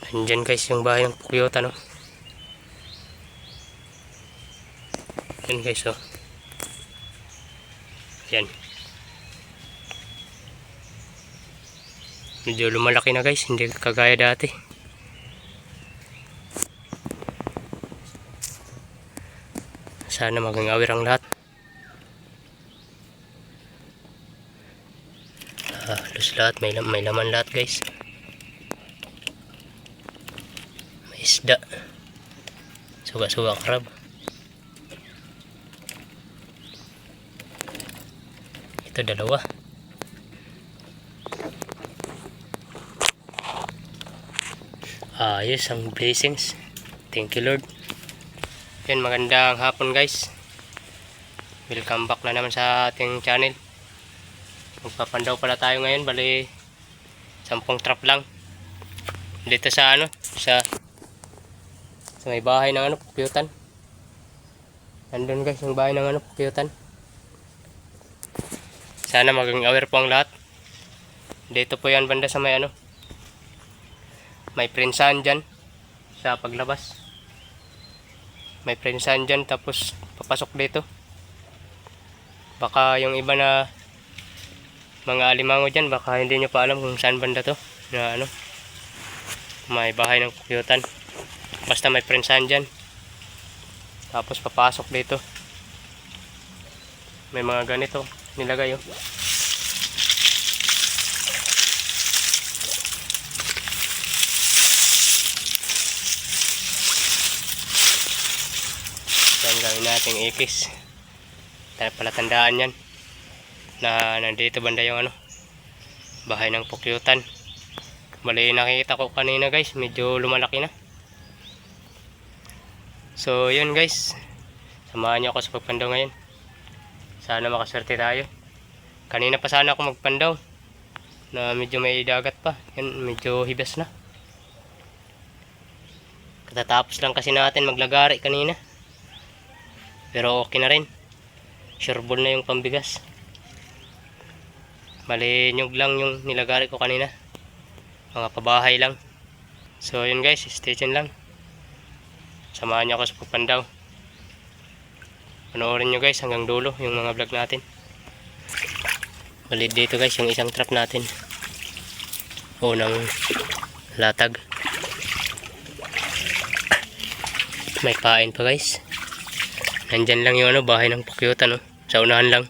Andyan guys yung bahay ng pukyota, no? Yan guys, oh. Yan. Medyo lumalaki na guys, hindi kagaya dati. Sana maging aware ang lahat. Halos lahat, may laman lahat guys. May isda. Suga-suga crab. Ito dalawa. Ayos ang blessings. Thank you Lord. Yan, magandang hapon guys. Welcome back na naman sa ating channel. Magpapandaw pala tayo ngayon, bali 10 trap lang. Dito sa sa may bahay ng pukyutan. Nandun guys yung bahay ng pukyutan. Sana maging aware po ang lahat. Dito po yan banda sa may may prinsan dyan sa paglabas. May prinsan dyan, tapos papasok dito. Baka yung iba na mga alimango dyan, baka hindi nyo pa alam kung saan banda to na may bahay ng pukyutan. Basta may prinsan dyan, tapos papasok dito. May mga ganito nilagay, oh. Yan, gawin natin ikis. Palatandaan yan na nandito banda yung bahay ng pukyutan. Bali, nakikita ko kanina guys, medyo lumalaki na. So yun guys, samahan nyo ako sa pagpandaw ngayon. Sana makaswerte tayo. Kanina pa sana ako magpandaw na medyo may dagat pa. Yan, medyo hibas na. Katatapos lang kasi natin maglagari kanina, pero okay na rin. Sureball na yung pambigas. Bali, nyug lang yung nilagari ko kanina. Mga pabahay lang. So yun guys, stay tuned lang. Samahan nyo ako sa pagpandaw. Panoorin nyo guys hanggang dulo yung mga vlog natin. Bali, dito guys yung isang trap natin. Unang latag. May kain pa guys. Nandyan lang yung bahay ng pukyutan, no? Sa unahan lang.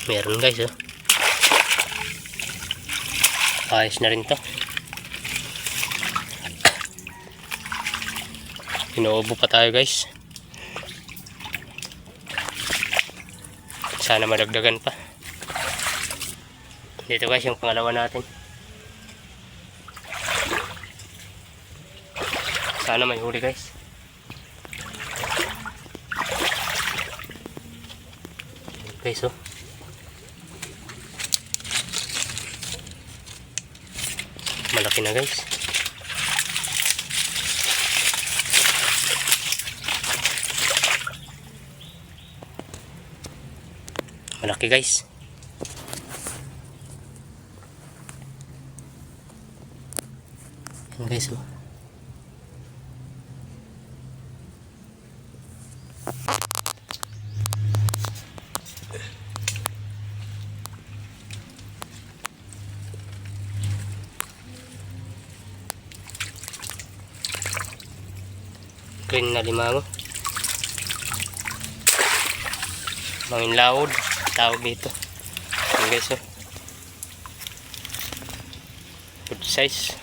Meron guys, oh. Ayos na rin to. Inuubo pa tayo guys. Sana madagdagan pa. Dito guys yung pangalawa natin. Sana may huli guys. Guys, oh. Malaki na guys. Malaki guys. Yan guys, oh. Green na limango. Manginlaod tawag dito. Yan guys, oh. Good size.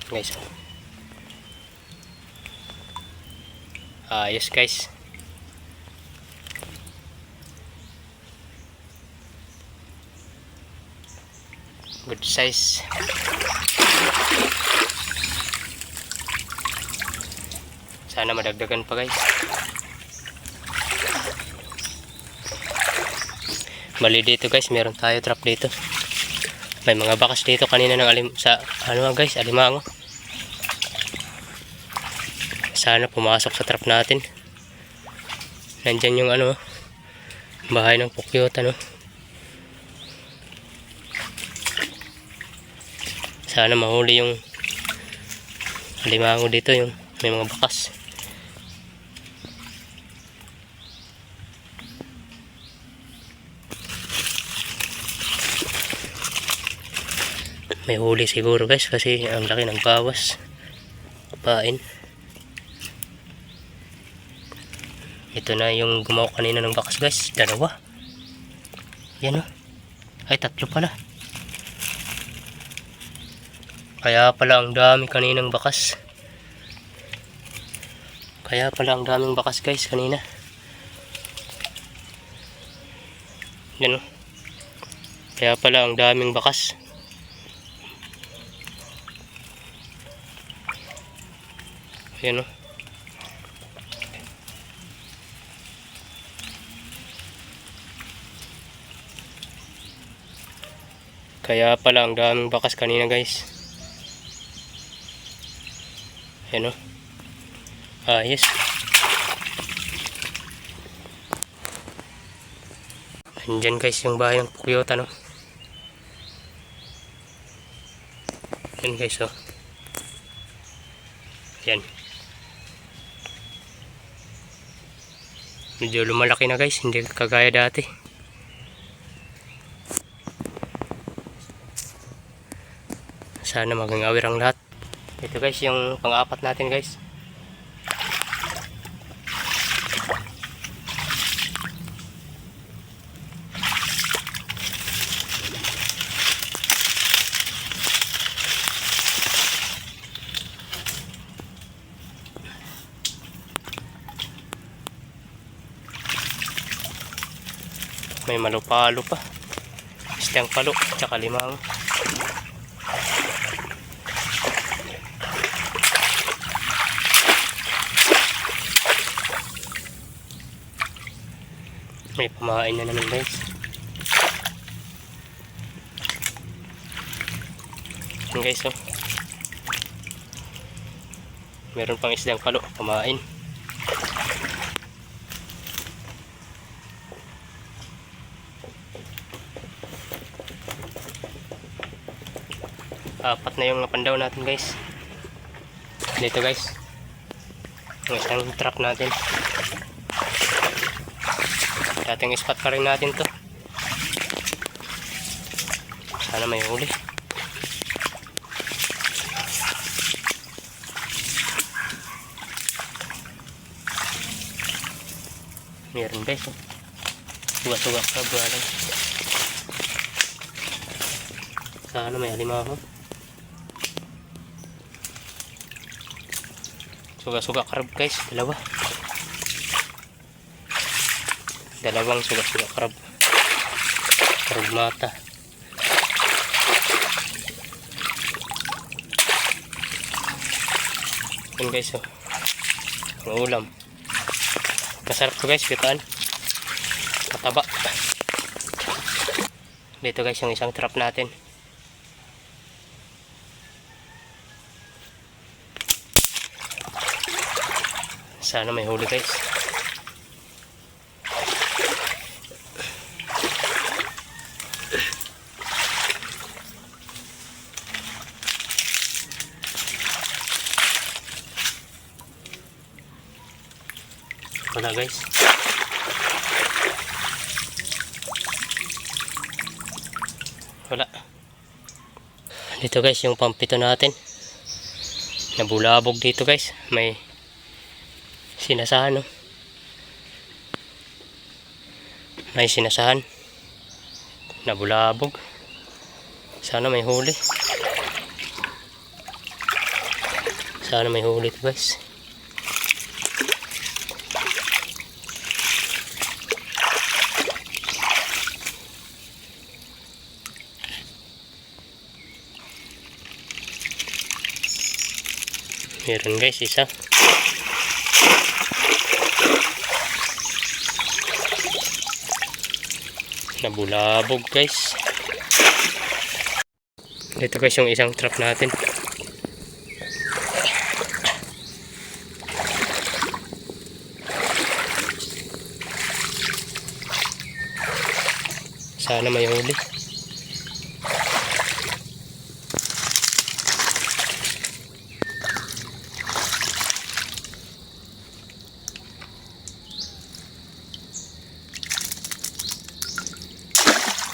Guys, oh. Ayos guys. Good size. Sana madagdagan pa guys. Bali dito guys, meron tayo trap dito. May mga bakas dito kanina ng guys, alimango. Sana pumasok sa trap natin. Nandyan yung ano, bahay ng pukyot, ano. Sana mahuli yung alimango dito, yung may mga bakas. May huli siguro guys, kasi ang laki ng bawas. Pain. Ito na yung gumawa kanina ng bakas guys. Dalawa. Yan o. Ay, tatlo pala. Kaya pala ang dami kaninang bakas. Kaya pala ang daming bakas guys kanina. Yan o. Kaya pala ang daming bakas. Yan o. Kaya pala ang daming bakas kanina guys. Yan o. Ayos. Andyan guys yung bahay ng pukyot, ano. Yan guys o. Yan. Medyo lumalaki na guys, hindi kagaya dati. Sana maging aware ang lahat. Ito guys yung pang-apat natin guys. May malupalo pa. Istang palo, tsaka limang. May pamain na naman guys. Yan guys oh. Meron pang isdang palo, pamain. Apat na yung napandaw natin guys. Dito guys, yung isang trap natin. Dating spot pa rin natin to. Sana may huli. Meron guys. Suga-suga ka ba lang. Sana may alimango. Suga-suga crab guys, dalawa. Dalawang suga-suga crab. Crab mata. Yan guys oh. Ang ulam. Masarap to guys, bitaan. Mataba. Dito guys yung isang trap natin. Sana may huli guys. Wala guys. Wala. Dito guys yung pampito natin. Nabulabog dito guys. May sinasahan, no? May sinasahan. Nabulabog. Sana may huli. Sana may huli ito guys. Meron guys isa. Nabulabog guys. Dito guys yung isang trap natin. Sana may huli.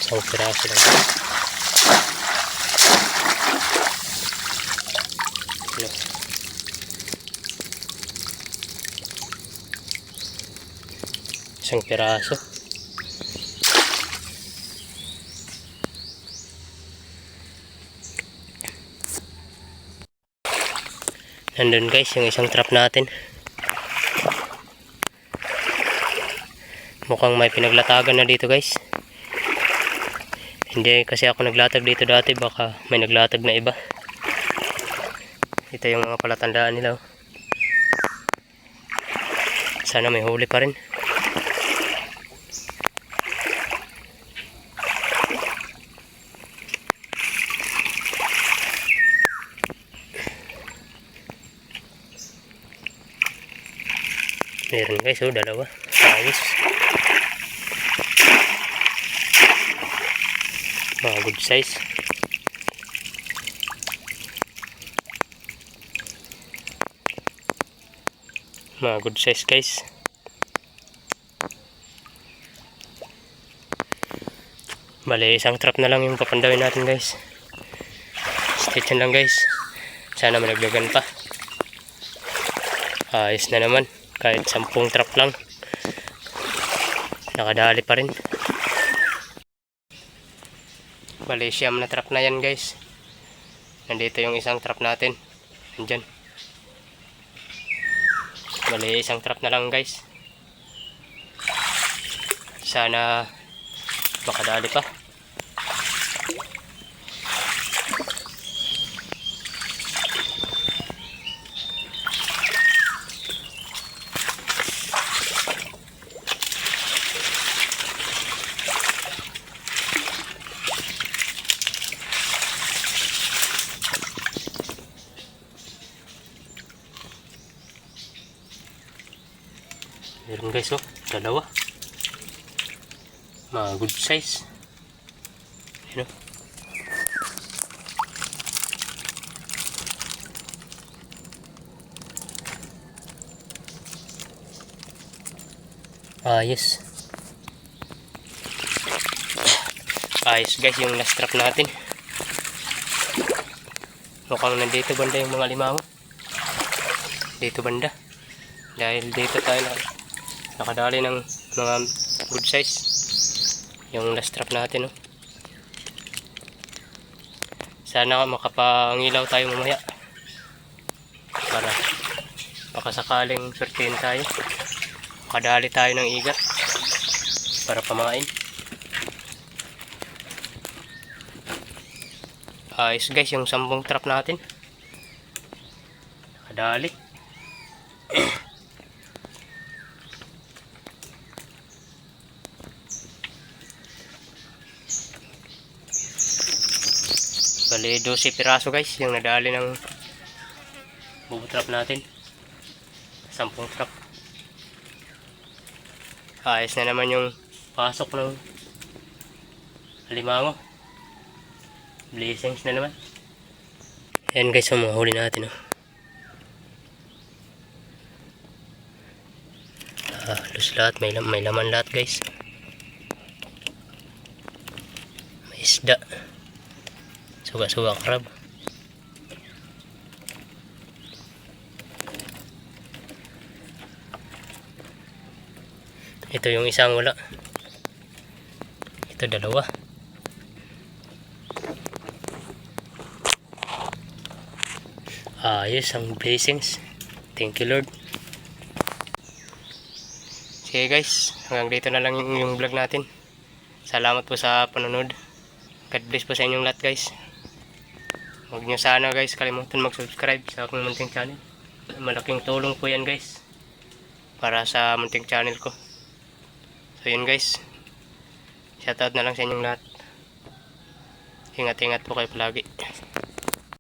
Isang piraso lang. Ano? Isang piraso. Nandun guys yung isang trap natin. Mukhang may pinaglatagan na dito guys. Hindi kasi ako naglatag dito dati, baka may naglatag na iba. Ito yung mga palatandaan nila. Sana may huli pa rin. Meron guys, dalawa. Ayos. Mga good size. Mga good size guys. Bale, isang trap na lang yung papandawin natin guys. Stay tuned lang guys. Sana malagdagan pa. Ayos na naman. Kahit 10 trap lang, nakadali pa rin. Bale, siyam na trap na yan guys. Nandito yung isang trap natin. Andyan. Bale, isang trap na lang guys. Sana makadali pa. Meron guys, dalawa. Mga good size. Ayan, ayos. Ayos guys yung last trap natin. Mukhang nandito banda yung mga limango. Dito banda. Dahil dito tayo nakadali ng mga good size. Yung last trap natin. Sana makapangilaw tayo mamaya. Para makasakaling sortihin tayo. Makadali tayo ng igat para pamain. Ayos guys yung 10 trap natin. Nakadali. Bali 12 piraso guys yung nadali ng bubo trap natin. 10 trap. Ayos na naman yung pasok ng limango. Blessings na naman. Ayan guys, mga huli natin. Halos lahat, may laman lahat guys. May isda. Suga-suga crab. Ito yung isang wala. Ito dalawa. Ayos ang blessings. Thank you Lord. Sige guys, hanggang dito na lang yung vlog natin. Salamat po sa panonood. God bless po sa inyong lahat guys. Huwag nyo sana guys kalimutan mag-subscribe sa aking munting channel. Malaking tulong po yan guys para sa munting channel ko. So yun guys, shoutout na lang sa inyong lahat. Ingat-ingat po kayo palagi.